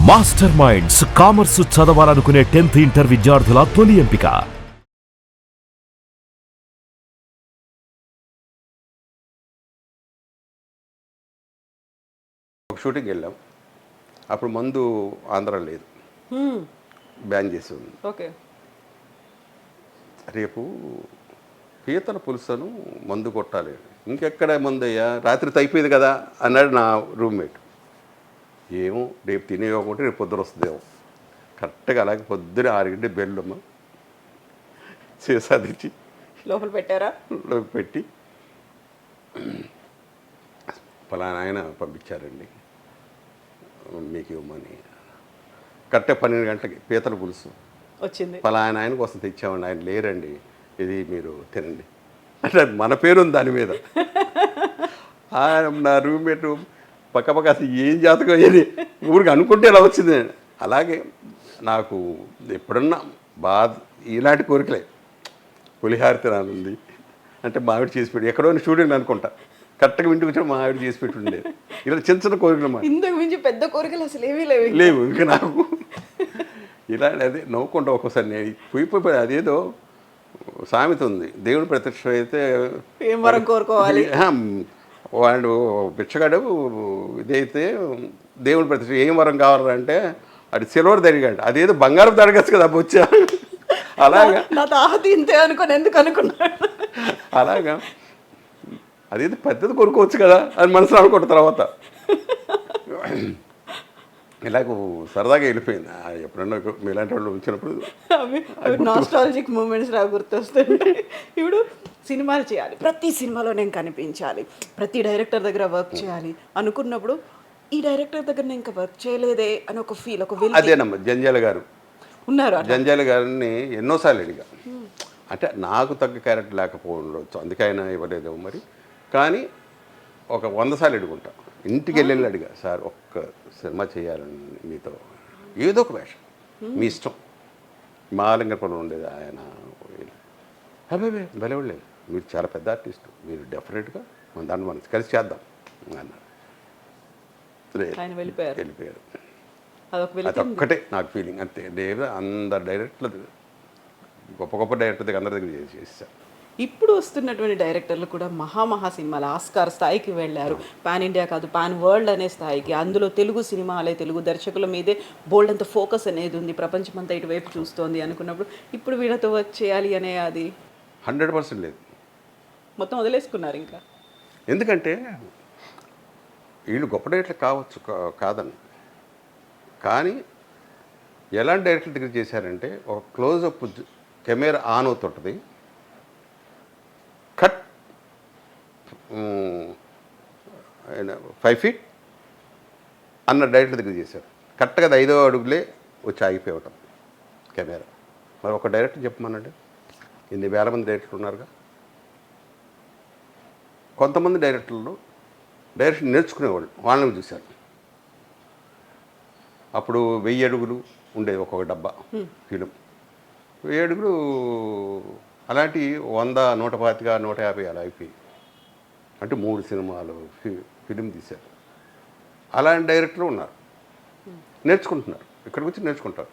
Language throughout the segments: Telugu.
మాస్టర్ మైండ్స్ కామర్స్ చదవాలనుకునే 10th ఇంటర్ విద్యార్థుల తొలి ఎంపిక. ఒక షూటింగ్ వెళ్ళాం. అప్పుడు మందు ఆంధ్ర లేదు, బ్యాన్ చేసి ఉంది. ఓకే. రేపు పీతల పులుసను మందు కొట్టాలి. ఇంకెక్కడ మందు అయ్యా, రాత్రి అయిపోయింది కదా అన్నాడు నా రూమ్మేట్. ఏమో రేపు తినేయకుంటే రేపు పొద్దున వస్తుందేమో. కరెక్ట్గా అలాగే పొద్దున 6 గంటల బెల్లమ్మ సీసా తెచ్చి లోపల పెట్టారా? లోకి పెట్టి పలానా ఆయన పంపించారండి మీకు ఇవ్వమని. కరెక్ట్గా 12 గంటలకి పీతల పులుసు వచ్చింది. పలానా ఆయన కోసం తెచ్చామండి, ఆయన లేరండి, ఇది మీరు తినండి అంటే మన పేరు ఉంది దాని మీద. నా రూమ్మేట్ పక్క అసలు ఏం జాతకం అయ్యేది ఊరికి అనుకుంటే ఇలా వచ్చింది. అలాగే నాకు ఎప్పుడన్నా బాధ ఇలాంటి కోరికలే. పులిహార తినాలంది అంటే మావిడి చేసి పెట్టి ఎక్కడో స్టూడెంట్ అనుకుంటా, కరెక్ట్గా ఇంటికి వచ్చిన మావిడి చేసి పెట్టి ఉండేది. ఇలా చిన్న చిన్న కోరికలు మా ఇంతకు మించి పెద్ద కోరికలు అసలు ఏమీ లేవు ఇంకా నాకు. ఇలా అదే నవ్వుకుంటా ఒక్కోసారి నేను పోయి అదేదో సామెత ఉంది, దేవుడు ప్రత్యక్ష అయితే ఏం వరం కోరుకోవాలి, వాడు బిచ్చగాడు ఇదైతే దేవుడు ప్రత్యక్ష ఏం వరం కావాలంటే అది సిల్వర్ దరిగాడు, అదేదో బంగారం దరగచ్చు కదా బొచ్చా. అలాగా నా తాహతి ఇంతే అనుకోని ఎందుకు అనుకున్నాడు. అలాగా అదేదో పెద్దది కొనుక్కోవచ్చు కదా అని మనసులో అనుకుంటా. తర్వాత ఇలాగ సరదాగా వెళ్ళిపోయింది. ఎప్పుడన్నా మీలాంటి వాళ్ళు వచ్చినప్పుడు అవి నాస్టాలజిక్ మూమెంట్స్ రా గుర్తొస్తుంటాయి. ఇప్పుడు సినిమాలు చేయాలి, ప్రతి సినిమాలో నేను కనిపించాలి, ప్రతి డైరెక్టర్ దగ్గర వర్క్ చేయాలి అనుకున్నప్పుడు ఈ డైరెక్టర్ దగ్గర నేను ఇంకా వర్క్ చేయలేదే అని ఒక ఫీల్, ఒక అదేనమ్మా. జంజాల గారు ఉన్నారు. జంజాల గారిని ఎన్నోసార్లు అడిగా, అంటే నాకు తగ్గ క్యారెక్టర్ లేకపోవచ్చు అందుకే ఆయన ఇవ్వలేదేమో మరి, కానీ ఒక 100 సార్లు అడుగుంటా. ఇంటికి వెళ్ళి అడిగా, సార్ ఒక్క సినిమా చేయాలని మీతో, ఏదో ఒక వేషం మీ ఇష్టం. మాలింగపురం ఉండేది ఆయన, అబ్బాయి బలవలేదు, మీరు చాలా పెద్ద ఆర్టిస్ట్, మీరు డెఫినెట్గా దాన్ని మనం కలిసి చేద్దాం అన్నారు. వెళ్ళిపోయారు. అదొక్కటే నాకు ఫీలింగ్ అంతే. అందరు డైరెక్టర్లు గొప్ప గొప్ప డైరెక్టర్ దగ్గర అందరి దగ్గర చేశారు. ఇప్పుడు వస్తున్నటువంటి డైరెక్టర్లు కూడా మహా సినిమాలు ఆస్కార్ స్థాయికి వెళ్ళారు. పాన్ ఇండియా కాదు, పాన్ వరల్డ్ అనే స్థాయికి. అందులో తెలుగు సినిమాలే, తెలుగు దర్శకుల మీదే బోల్డ్ అంత ఫోకస్ అనేది ఉంది, ప్రపంచమంతా ఇటువైపు చూస్తోంది అనుకున్నప్పుడు ఇప్పుడు వీళ్ళతో వర్క్ చేయాలి అనే అది 100% లేదు, మొత్తం వదిలేసుకున్నారు ఇంకా. ఎందుకంటే వీళ్ళు గొప్ప డైరెక్టర్లు కావచ్చు, కాదని, కానీ ఎలాంటి డైరెక్టర్ దగ్గర చేశారంటే ఒక క్లోజప్ కెమెరా ఆన్ అవుతుంటుంది, కట్ 5 feet అన్న డైరెక్టర్ దగ్గర చేశారు. కరెక్ట్గా 5వ అడుగులే వచ్చి ఆగిపోవటం కెమెరా. మరి ఒక డైరెక్టర్ చెప్పమనండి, ఇన్ని వేల మంది డైరెక్టర్లు ఉన్నారుగా. కొంతమంది డైరెక్టర్లు డైరెక్షన్ నేర్చుకునేవాళ్ళు, వాళ్ళని చూశారు. అప్పుడు 1000 అడుగులు ఉండేది ఒక్కొక్క డబ్బా ఫిలిం, 1000 అడుగులు అలాంటి 100, 125, 150 అలా అయిపోయి, అంటే 3 సినిమాలు ఫిలిం తీశారు. అలాంటి డైరెక్టర్లు ఉన్నారు, నేర్చుకుంటున్నారు, ఇక్కడికి వచ్చి నేర్చుకుంటారు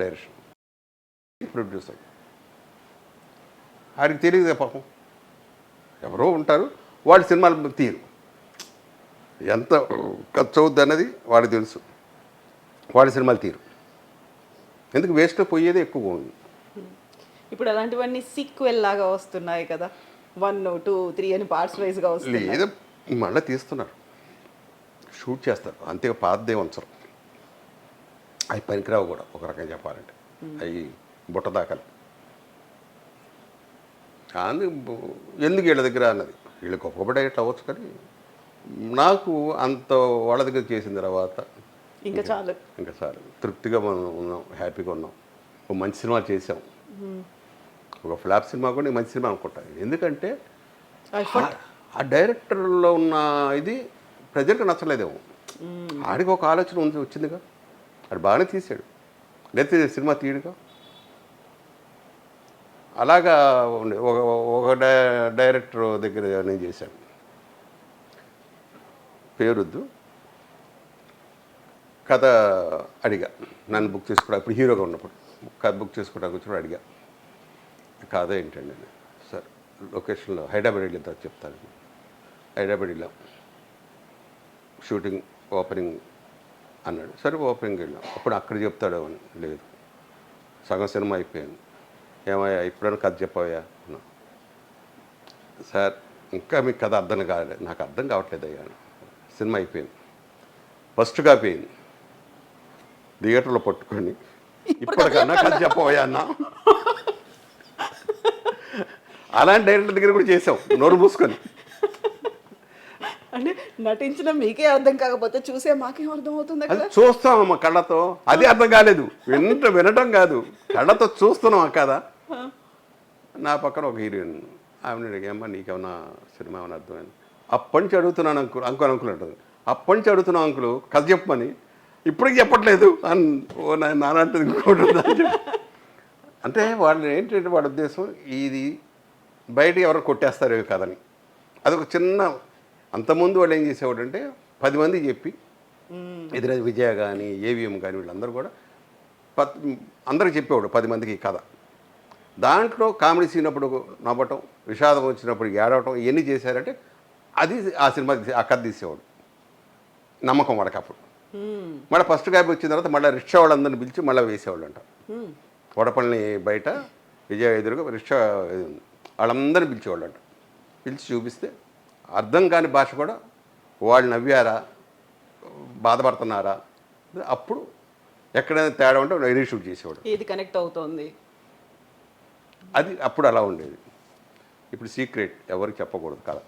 డైరెక్షన్. ప్రొడ్యూసర్ ఆయనకి తెలియదు పాపం, ఎవరో ఉంటారు వాళ్ళ సినిమాలు తీరు ఎంత ఖర్చు అవుద్ది అన్నది వాడికి తెలుసు, వాళ్ళ సినిమాలు తీరు ఎందుకు వేస్ట్ పోయేదే ఎక్కువగా ఉంది. ఇప్పుడు అలాంటివన్నీ సీక్వెల్ లాగా వస్తున్నాయి కదా, 1, 2, 3 అని పార్ట్స్ వైజ్గా వస్తుంది. లేదా మళ్ళీ తీస్తున్నారు, షూట్ చేస్తారు, అంతే పాతదే ఉంచరు. అవి పనికిరావు కూడా ఒక రకంగా చెప్పాలంటే, అవి బుట్ట దాకాలి. కానీ ఎందుకు వీళ్ళ దగ్గర అన్నది, వీళ్ళు గొప్ప గొప్ప డైరెక్ట్ అవ్వచ్చు, కానీ నాకు అంత వాళ్ళ దగ్గర చేసిన తర్వాత ఇంకా చాలు తృప్తిగా మనం ఉన్నాం, హ్యాపీగా ఉన్నాం. ఒక మంచి సినిమా చేసాం, ఒక ఫ్లాప్ సినిమా కూడా మంచి సినిమా అనుకుంటాను. ఎందుకంటే ఆ డైరెక్టర్లో ఉన్న ఇది ప్రజలకు నచ్చలేదేమో, ఆడికి ఒక ఆలోచన వచ్చిందిగా, అది బాగానే తీసాడు, లేకపోతే సినిమా తీయడుగా. అలాగా ఉండే ఒక డైరెక్టర్ దగ్గర నేను చేశాను, పేరొద్దు, కథ అడిగా, నన్ను బుక్ చేసుకోవడం ఇప్పుడు హీరోగా ఉన్నప్పుడు కథ బుక్ చేసుకోవడానికి వచ్చినప్పుడు అడిగా, కథ ఏంటండి అని. సార్ లొకేషన్లో హైదరాబాద్ వెళ్ళిన చెప్తాను. హైదరాబాద్ వెళ్ళాం, షూటింగ్ ఓపెనింగ్ అన్నాడు. సరే ఓపెనింగ్ వెళ్ళాం. అప్పుడు అక్కడ చెప్తాడు అని. లేదు, సగం సినిమా అయిపోయింది. ఏమయ్యా ఇప్పుడైనా కథ చెప్పాయా అన్నా. సార్ ఇంకా మీకు కథ అర్థం కాలేదు. నాకు అర్థం కావట్లేదు అయ్యా. సినిమా అయిపోయింది, ఫస్ట్ కాపీ అయింది, థియేటర్లో పట్టుకొని ఇప్పటికన్నా కథ చెప్పబోయా అన్న. అలాంటి డైరెక్టర్ దగ్గర కూడా చేసాం నోరు మూసుకొని. అంటే నటించిన మీకే అర్థం కాకపోతే చూసే మాకేం అర్థం అవుతుంది అది కదా. చూస్తామమ్మా కళ్ళతో, అది అర్థం కాలేదు, వినటం కాదు, కళ్ళతో చూస్తున్నాం కదా. నా పక్కన ఒక హీరోయిన్, ఆమె అడిగామ్మా నీకేమన్నా సినిమా ఏమైనా అర్థమైంది. అప్పటి నుంచి అడుగుతున్నాను అంకుల్ అంటుంది. అప్పటి నుంచి అడుగుతున్నాం అంకులు కథ చెప్పమని, ఇప్పటికి చెప్పట్లేదు అని. ఓ నానంటే ఇంకోటి అంటే వాళ్ళు ఏంటంటే వాళ్ళ ఉద్దేశం ఇది బయట ఎవరు కొట్టేస్తారు కథని. అదొక చిన్న, అంతకుముందు వాళ్ళు ఏం చేసేవాడు అంటే 10 మంది చెప్పి, ఎదురైన విజయ కానీ ఏవిఎం కానీ వీళ్ళందరూ కూడా అందరికి చెప్పేవాడు 10 మందికి ఈ కథ. దాంట్లో కామెడీ సీన్ అప్పుడు నవ్వటం, విషాదం వచ్చినప్పుడు ఏడవటం, ఇవన్నీ చేశారంటే అది ఆ సినిమా ఆ కథ తీసేవాడు. నమ్మకం వాడికి అప్పుడు. మళ్ళీ ఫస్ట్ కాపీ వచ్చిన తర్వాత మళ్ళీ రిక్షా వాళ్ళందరినీ పిలిచి మళ్ళీ వేసేవాళ్ళు అంట. వడపల్లి బయట విజయ ఎదురుగా రిక్షా వాళ్ళందరినీ పిలిచేవాళ్ళు అంట. పిలిచి చూపిస్తే అర్థం కాని భాష కూడా వాళ్ళు నవ్వారా, బాధపడుతున్నారా, అప్పుడు ఎక్కడైనా తేడా ఉంటే రీషూట్ చేసేవాడు. ఏది కనెక్ట్ అవుతోంది అది అప్పుడు అలా ఉండేది. ఇప్పుడు సీక్రెట్ ఎవరికి చెప్పకూడదు కదా,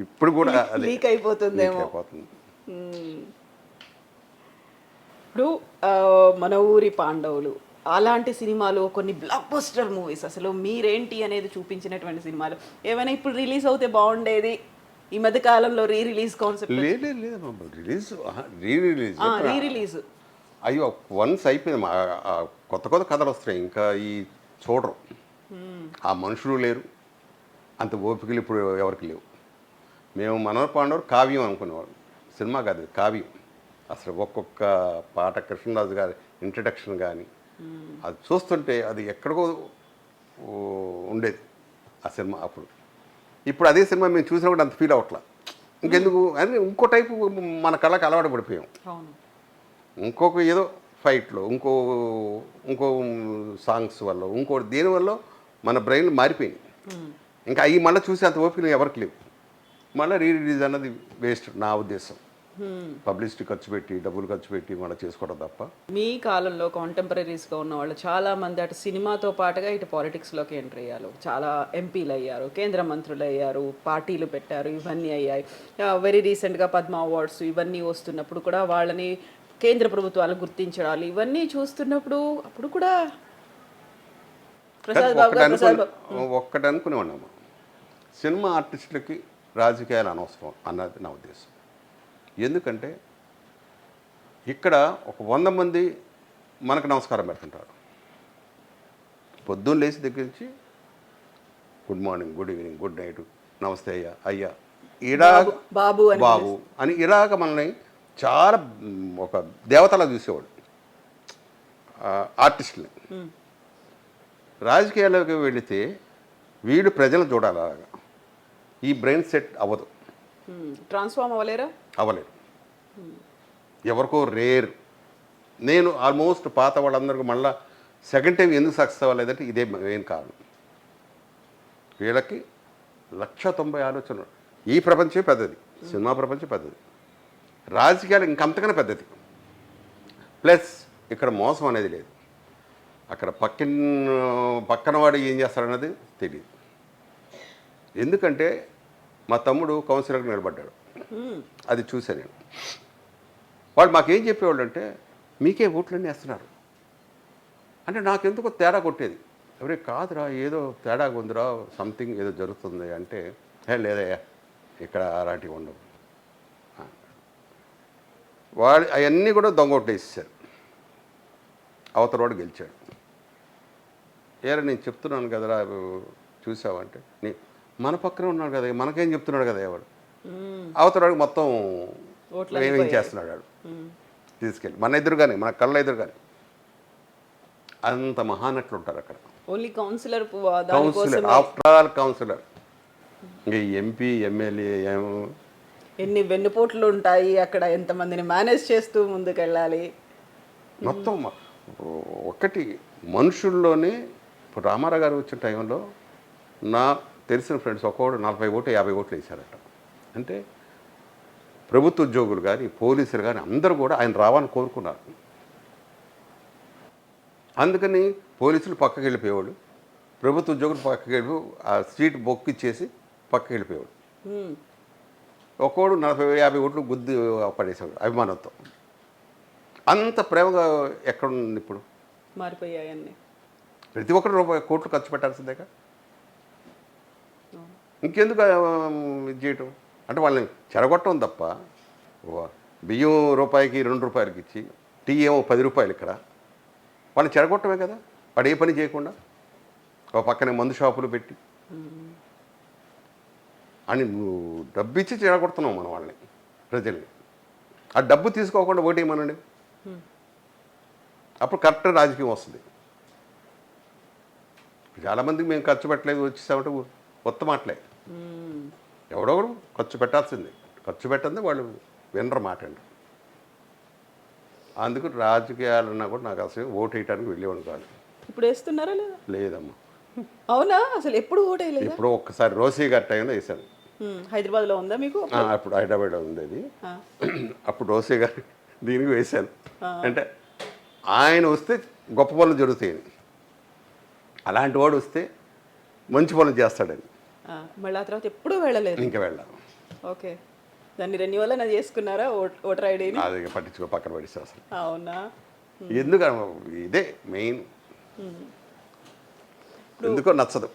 ఇప్పుడు కూడా లీక్ అయిపోతుందేమో. ఇప్పుడు మన ఊరి పాండవులు అలాంటి సినిమాలు, కొన్ని బ్లాక్ బస్టర్ మూవీస్, అసలు మీరేంటి అనేది చూపించినటువంటి సినిమాలు ఏమైనా ఇప్పుడు రిలీజ్ అవుతే బాగుండేది? ఈ మధ్య కాలంలో రిలీజ్ కాన్సెప్ట్ లేదు రిలీజ్ అయ్యో వన్స్ అయిపోయింది. కొత్త కొత్త కథలు వస్తున్నాయి, ఇంకా ఈ చూడరు. ఆ మనుషులు లేరు, అంత ఓపికలు ఇప్పుడు ఎవరికి లేవు. మేము మనోహర్ పాండవులు కావ్యం అనుకునేవాళ్ళం, సినిమా కాదు కావ్యం. అసలు ఒక్కొక్క పాట కృష్ణరాజు గారి ఇంట్రడక్షన్ కానీ అది చూస్తుంటే అది ఎక్కడికో ఉండేది ఆ సినిమా అప్పుడు. ఇప్పుడు అదే సినిమా మేము చూసినా కూడా అంత ఫీల్ అవ్వట్లా. ఇంకెందుకు అని ఇంకో టైపు మన కళకు అలవాటు పడిపోయాం. ఇంకొక ఏదో ఫైట్లో, ఇంకో సాంగ్స్ వల్ల, ఇంకోటి దేనివల్ల మన బ్రెయిన్ మారిపోయింది. ఇంకా అవి మళ్ళీ చూసి అంత ఓపిక ఎవరికి లేవు. మళ్ళీ రిలీజ్ అన్నది వేస్ట్ నా ఉద్దేశం. పబ్లిసిటీ ఖర్చు పెట్టి, డబ్బులు ఖర్చు పెట్టి మళ్ళీ చేసుకోవడం తప్ప. మీ కాలంలో కాంటెంపరీస్గా ఉన్న వాళ్ళు చాలామంది అటు సినిమాతో పాటుగా ఇటు పాలిటిక్స్లోకి ఎంట్రీ అయ్యారు. చాలా ఎంపీలు అయ్యారు, కేంద్ర మంత్రులు అయ్యారు, పార్టీలు పెట్టారు, ఇవన్నీ అయ్యాయి. వెరీ రీసెంట్గా పద్మ అవార్డ్స్ ఇవన్నీ వస్తున్నప్పుడు కూడా వాళ్ళని కేంద్ర ప్రభుత్వాలు గుర్తించడాలు ఇవన్నీ చూస్తున్నప్పుడు అప్పుడు కూడా ఒక్కటి అనుకునే ఉన్నాము, సినిమా ఆర్టిస్టులకి రాజకీయాలు అనవసరం అన్నది నా ఉద్దేశం. ఎందుకంటే ఇక్కడ ఒక 100 మంది మనకు నమస్కారం పెడుతుంటారు. పొద్దున్న లేచి దగ్గర నుంచి good morning, good evening, good night, నమస్తే అయ్యా, అయ్యా, బాబు అని ఇలాగ మనల్ని చాలా ఒక దేవతలా చూసేవాడు ఆర్టిస్టుని. రాజకీయాల్లోకి వెళితే వీడు ప్రజలను చూడాలి, అలాగా ఈ బ్రెయిన్ సెట్ అవ్వదు, ట్రాన్స్ఫార్మ్ అవ్వలేరు. ఎవరికో రేర్. నేను ఆల్మోస్ట్ పాత వాళ్ళందరికీ మళ్ళీ సెకండ్ టైం ఎందుకు సక్సెస్ అవ్వలేదంటే ఇదే మెయిన్ కారణం. వీళ్ళకి 190 ఆలోచనలు. ఈ ప్రపంచమే పెద్దది, సినిమా ప్రపంచం పెద్దది, రాజకీయాలు ఇంకంతకన్నా పెద్దది. ప్లస్ ఇక్కడ మోసం అనేది లేదు. అక్కడ పక్కన వాడు ఏం చేస్తాడన్నది తెలియదు. ఎందుకంటే మా తమ్ముడు కౌన్సిలర్కి నిలబడ్డాడు, అది చూశాను నేను. వాడు మాకేం చెప్పేవాళ్ళు అంటే మీకే ఓట్లన్నీ వేస్తున్నారు అంటే నాకెందుకో తేడా కొట్టేది. ఎవరే కాదురా, ఏదో తేడా ఉందిరా, సంథింగ్ ఏదో జరుగుతుంది అంటే లేదయ్యా ఇక్కడ అలాంటివి ఉండవు. వాడు అవన్నీ కూడా దొంగొట్టేసారు. అవతల వాడు గెలిచాడు. ఏరా నేను చెప్తున్నాను కదరా చూసావంటే, మన పక్కనే ఉన్నాడు కదా, మనకేం చెప్తున్నాడు కదా ఎవడు, అవతల వాడికి మొత్తం ఏమేం చేస్తున్నాడు వాడు. తీసుకెళ్ళి మన ఎదురుగానే, మన కళ్ళ ఎదురుగానే. అంత మహానటులు ఉంటారు అక్కడ. Only councillor councillor, after all councillor. ఇంకా ఎంపీ, ఎమ్మెల్యే ఏమో ఎన్ని వెన్నుపోట్లు ఉంటాయి అక్కడ, ఎంతమందిని మేనేజ్ చేస్తూ ముందుకెళ్ళాలి. మొత్తం ఒక్కటి మనుషుల్లోనే. ఇప్పుడు రామారావు గారు వచ్చిన టైంలో నా తెలిసిన ఫ్రెండ్స్ ఒక్కొక్కడు 40 ఓట్లు 50 ఓట్లు వేశారట. అంటే ప్రభుత్వ ఉద్యోగులు కానీ, పోలీసులు కానీ అందరూ కూడా ఆయన రావాలని కోరుకున్నారు. అందుకని పోలీసులు పక్కకి వెళ్ళిపోయేవాడు, ప్రభుత్వ ఉద్యోగులు పక్కకి వెళ్ళి ఆ సీట్ బొక్కిచ్చేసి పక్కకి వెళ్ళిపోయేవాడు. ఒక్కోడు 40-50 ఓట్లు గుద్ది పడేసేవాడు అభిమానంతో. అంత ప్రేమగా ఎక్కడుంది ఇప్పుడు? మారిపోయాయన్నీ. ప్రతి ఒక్కరు కోట్లు ఖర్చు పెట్టాల్సిందేగా. ఇంకెందుకు ఇది చేయటం? అంటే వాళ్ళని చెడగొట్టడం తప్ప. బియ్యం రూపాయికి 2 రూపాయలకి ఇచ్చి, టీ ఏమో 10 రూపాయలు ఇక్కడ. వాళ్ళని చెడగొట్టమే కదా. వాడు ఏ పని చేయకుండా ఒక పక్కనే మందు షాపులు పెట్టి అని నువ్వు డబ్బు ఇచ్చి చెడగొడుతున్నావు మనం వాళ్ళని, ప్రజల్ని. ఆ డబ్బు తీసుకోకుండా ఓటేయమనండి, అప్పుడు కరెక్ట్ రాజకీయం వస్తుంది. చాలామందికి మేము ఖర్చు పెట్టలేదు వచ్చేసామంటే ఉత్తమాటలే. ఎవడొకడు ఖర్చు పెట్టాల్సిందే. ఖర్చు పెట్టండి వాళ్ళు వినరు మాట అండి. అందుకు రాజకీయాలన్నా కూడా నాకు అసలు ఓటు వేయడానికి వెళ్ళేవాడు కాదు. ఇప్పుడు వేస్తున్నారా లేదా? లేదమ్మా. అవునా? అసలు ఎప్పుడు ఓటు వేయలేదు? ఇప్పుడు ఒక్కసారి రోసీ గారి టైంలో వేసాను. హైదరాబాద్లో ఉందా మీకు? అప్పుడు హైదరాబాద్లో ఉండేది. అప్పుడు రోసీ గారి దీనికి వేశాను. అంటే ఆయన వస్తే గొప్ప పనులు జరుగుతాయని, అలాంటి వాడు వస్తే మంచి పనులు చేస్తాడని. మళ్ళీ ఆ తర్వాత ఎప్పుడూ వెళ్ళలేదు? ఇంకా వెళ్ళాను. ఓకే. దాన్ని రెన్యువల్ అనేది చేసుకున్నారా ఓటర్ ఐడిని? అది పట్టించుకో, పక్కన పడిస్తే అసలు. అవునా? ఎందుకు ఇదే మెయిన్. ఎందుకో నచ్చదు.